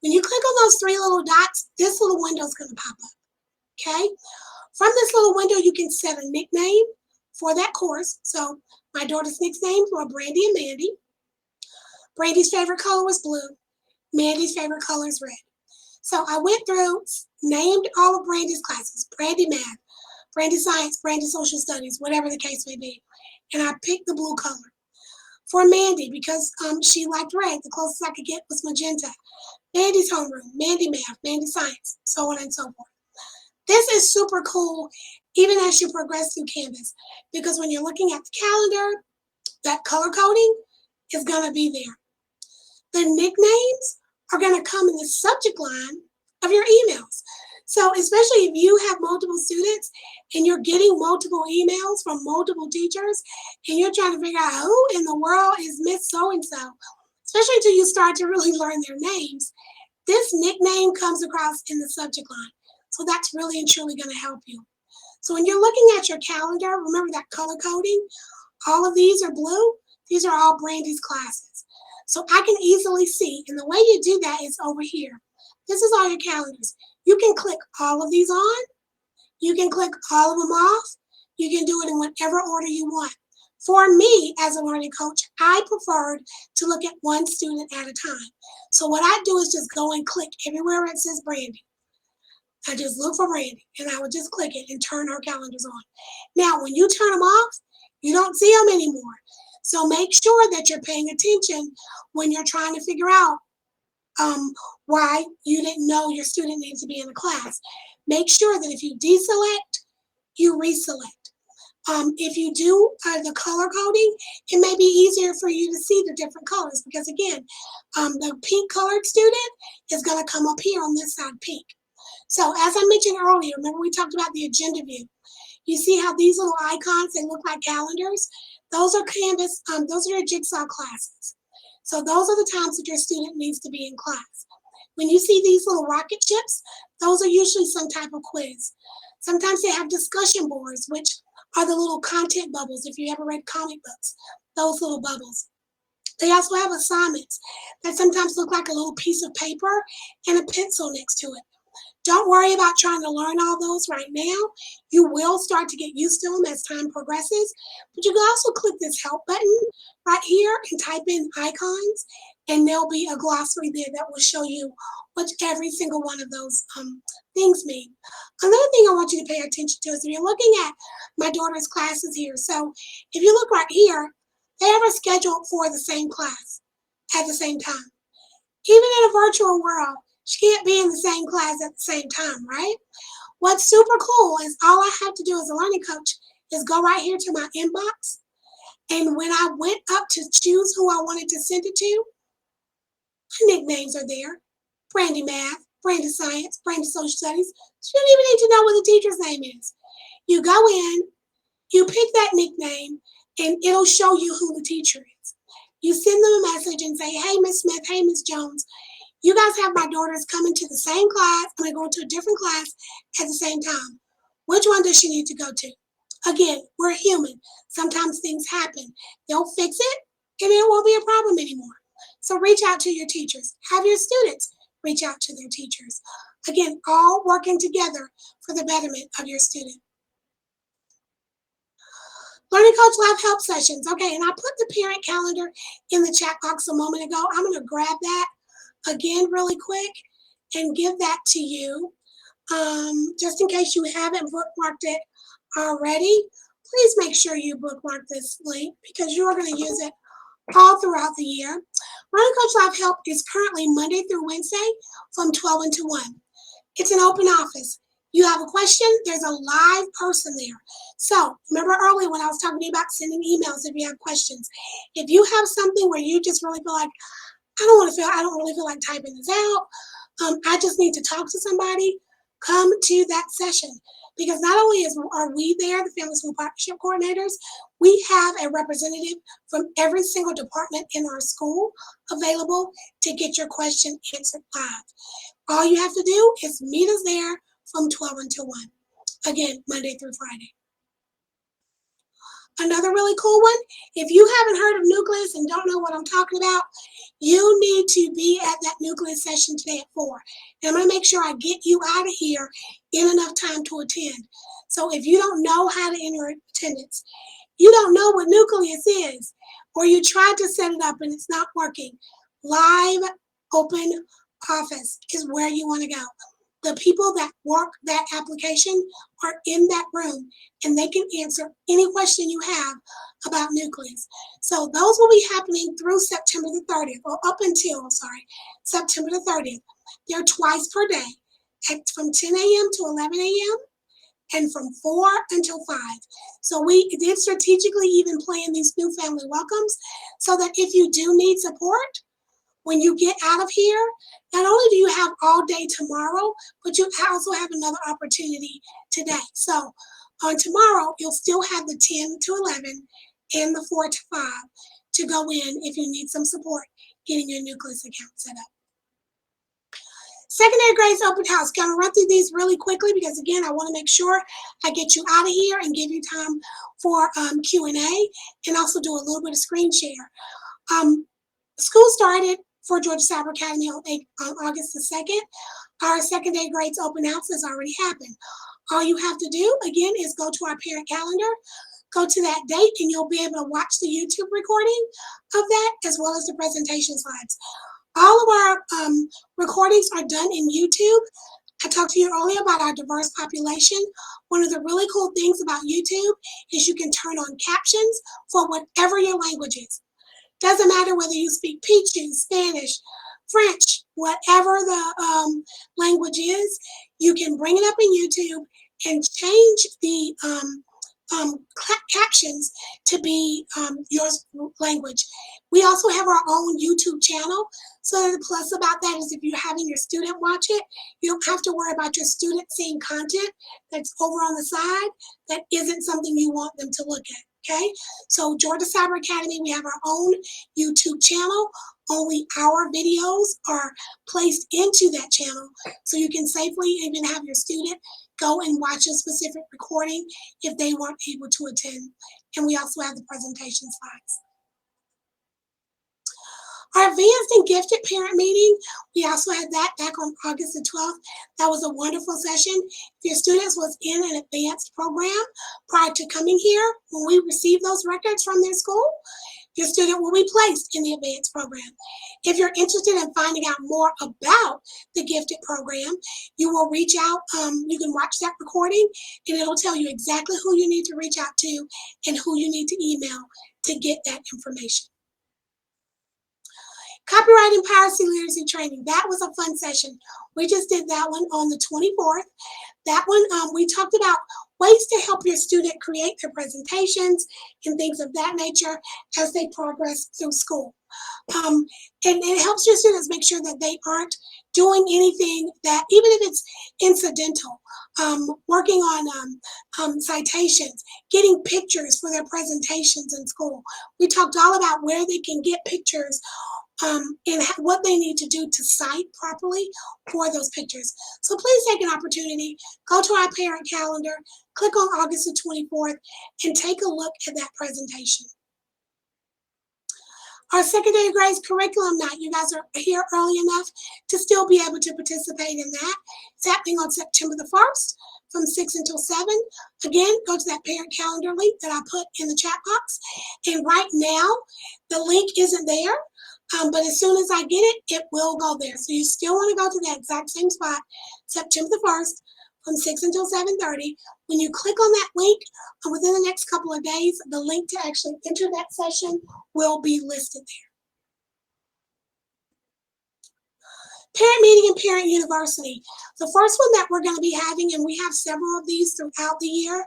When you click on those 3 little dots, this little window is going to pop up, okay? From this little window, you can set a nickname for that course. So my daughter's nicknames were Brandy and Mandy. Brandy's favorite color was blue. Mandy's favorite color is red. So I went through, named all of Brandy's classes, Brandy Math, Brandy Science, Brandy Social Studies, whatever the case may be. And I picked the blue color. For Mandy, because she liked red, the closest I could get was magenta. Mandy's homeroom, Mandy Math, Mandy Science, so on and so forth. This is super cool, even as you progress through Canvas, because when you're looking at the calendar, that color coding is going to be there. The nicknames are going to come in the subject line of your emails. So especially if you have multiple students and you're getting multiple emails from multiple teachers and you're trying to figure out who in the world is Miss So-and-so, especially until you start to really learn their names, this nickname comes across in the subject line. So that's really and truly going to help you. So when you're looking at your calendar, remember that color coding. All of these are blue. These are all Brandy's classes. So I can easily see, and the way you do that is over here. This is all your calendars. You can click all of these on. You can click all of them off. You can do it in whatever order you want. For me, as a learning coach, I preferred to look at one student at a time. So what I do is just go and click everywhere it says Brandy. I just look for Brandy, and I would just click it and turn our calendars on. Now, when you turn them off, you don't see them anymore. So make sure that you're paying attention when you're trying to figure out why you didn't know your student needs to be in a class. Make sure that if you deselect, you reselect. If you do the color coding, it may be easier for you to see the different colors because again, the pink colored student is going to come up here on this side pink. So as I mentioned earlier, remember we talked about the agenda view. You see how these little icons, they look like calendars? Those are Canvas, those are your Jigsaw classes. So those are the times that your student needs to be in class. When you see these little rocket ships, those are usually some type of quiz. Sometimes they have discussion boards, which are the little content bubbles. If you ever read comic books, those little bubbles. They also have assignments that sometimes look like a little piece of paper and a pencil next to it. Don't worry about trying to learn all those right now. You will start to get used to them as time progresses. But you can also click this help button right here and type in icons, and there'll be a glossary there that will show you what every single one of those things mean. Another thing I want you to pay attention to is if you're looking at my daughter's classes here. So if you look right here, they have her scheduled for the same class at the same time. Even in a virtual world, she can't be in the same class at the same time, right? What's super cool is all I have to do as a learning coach is go right here to my inbox. And when I went up to choose who I wanted to send it to, my nicknames are there. Brandy Math, Brandy Science, Brandy Social Studies. So you don't even need to know what the teacher's name is. You go in, you pick that nickname, and it'll show you who the teacher is. You send them a message and say, hey, Miss Smith, hey, Miss Jones, you guys have my daughters coming to the same class. I'm going to go to a different class at the same time. Which one does she need to go to? Again, we're human. Sometimes things happen. They'll fix it, and it won't be a problem anymore. So reach out to your teachers. Have your students reach out to their teachers. Again, all working together for the betterment of your student. Learning Coach Live help sessions. Okay, and I put the parent calendar in the chat box a moment ago. I'm going to grab that again really quick and give that to you. Just in case you haven't bookmarked it already, please make sure you bookmark this link because you're going to use it all throughout the year. Learning Coach Live Help is currently Monday through Wednesday from 12 until 1. It's an open office. You have a question, there's a live person there. So remember earlier when I was talking to you about sending emails if you have questions. If you have something where you just really feel like, I don't really feel like typing this out, I just need to talk to somebody, come to that session. Because not only are we there, the Family School Partnership Coordinators, we have a representative from every single department in our school available to get your question answered live. All you have to do is meet us there from 12 until 1. Again, Monday through Friday. Another really cool one, if you haven't heard of Nucleus and don't know what I'm talking about, you need to be at that Nucleus session today at 4. And I'm going to make sure I get you out of here in enough time to attend. So if you don't know how to enter attendance, you don't know what Nucleus is, or you tried to set it up and it's not working, live open office is where you want to go. The people that work that application are in that room and they can answer any question you have about Nucleus. So those will be happening through September the 30th, or up until, September the 30th. They're twice per day, from 10 a.m. to 11 a.m. and from 4 until 5. So we did strategically even plan these new family welcomes so that if you do need support, when you get out of here, not only do you have all day tomorrow, but you also have another opportunity today. So on tomorrow, you'll still have the 10 to 11 and the 4 to 5 to go in if you need some support getting your Nucleus account set up. Secondary grades open house. Going to run through these really quickly because, again, I want to make sure I get you out of here and give you time for Q&A and also do a little bit of screen share. School started for Georgia Cyber Academy on August the 2nd. Our second day grades open house has already happened. All you have to do, again, is go to our parent calendar, go to that date, and you'll be able to watch the YouTube recording of that as well as the presentation slides. All of our recordings are done in YouTube. I talked to you earlier about our diverse population. One of the really cool things about YouTube is you can turn on captions for whatever your language is. Doesn't matter whether you speak Pichu, Spanish, French, whatever the language is, you can bring it up in YouTube and change the captions to be your language. We also have our own YouTube channel. So the plus about that is if you're having your student watch it, you don't have to worry about your student seeing content that's over on the side that isn't something you want them to look at. Okay, so Georgia Cyber Academy, we have our own YouTube channel. Only our videos are placed into that channel, so you can safely even have your student go and watch a specific recording if they weren't able to attend. And we also have the presentation slides. Our advanced and gifted parent meeting, we also had that back on August the 12th. That was a wonderful session. If your students was in an advanced program prior to coming here, when we receive those records from their school, your student will be placed in the advanced program. If you're interested in finding out more about the gifted program, you will reach out. You can watch that recording and it'll tell you exactly who you need to reach out to and who you need to email to get that information. Copyright and piracy literacy training. That was a fun session. We just did that one on the 24th. That one, we talked about ways to help your student create their presentations and things of that nature as they progress through school. And it helps your students make sure that they aren't doing anything that, even if it's incidental, working on citations, getting pictures for their presentations in school. We talked all about where they can get pictures and what they need to do to cite properly for those pictures. So please take an opportunity, go to our parent calendar, click on August the 24th, and take a look at that presentation. Our secondary grades curriculum night, you guys are here early enough to still be able to participate in that. It's happening on September the 1st from 6 until 7. Again, go to that parent calendar link that I put in the chat box. And right now, the link isn't there. But as soon as I get it, it will go there. So you still want to go to that exact same spot, September the 1st, from 6 until 7:30. When you click on that link, within the next couple of days, the link to actually enter that session will be listed there. Parent meeting and parent university. The first one that we're going to be having, and we have several of these throughout the year,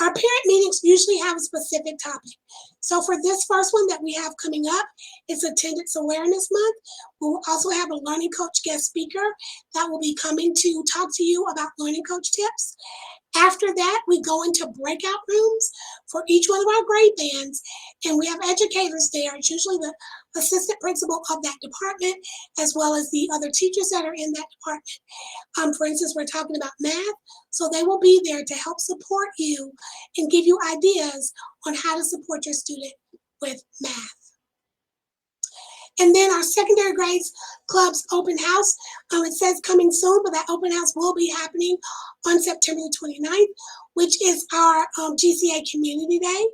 our parent meetings usually have a specific topic. So for this first one that we have coming up, it's Attendance Awareness Month. We'll also have a Learning Coach guest speaker that will be coming to talk to you about Learning Coach tips. After that, we go into breakout rooms for each one of our grade bands, and we have educators there. It's usually the assistant principal of that department, as well as the other teachers that are in that department. For instance, we're talking about math, so they will be there to help support you and give you ideas on how to support your student with math. And then our secondary grades club's open house, it says coming soon, but that open house will be happening on September the 29th, which is our GCA Community Day.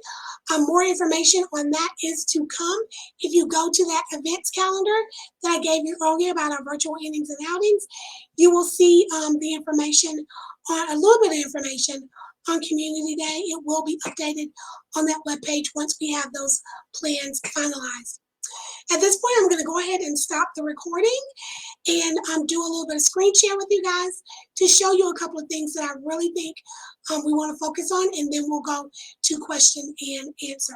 More information on that is to come. If you go to that events calendar that I gave you earlier about our virtual innings and outings, you will see the information, on a little bit of information on Community Day. It will be updated on that webpage once we have those plans finalized. At this point, I'm going to go ahead and stop the recording and do a little bit of screen share with you guys to show you a couple of things that I really think we want to focus on, and then we'll go to question and answer.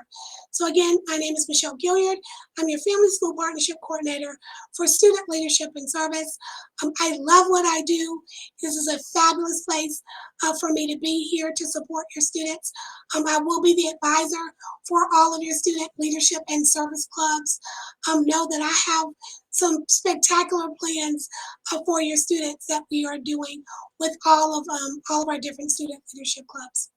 So again, my name is Michelle Gilliard. I'm your Family School Partnership Coordinator for Student Leadership and Service. I love what I do. This is a fabulous place for me to be here to support your students. I will be the advisor for all of your student leadership and service clubs. Know that I have some spectacular plans for your students that we are doing with all of our different student leadership clubs.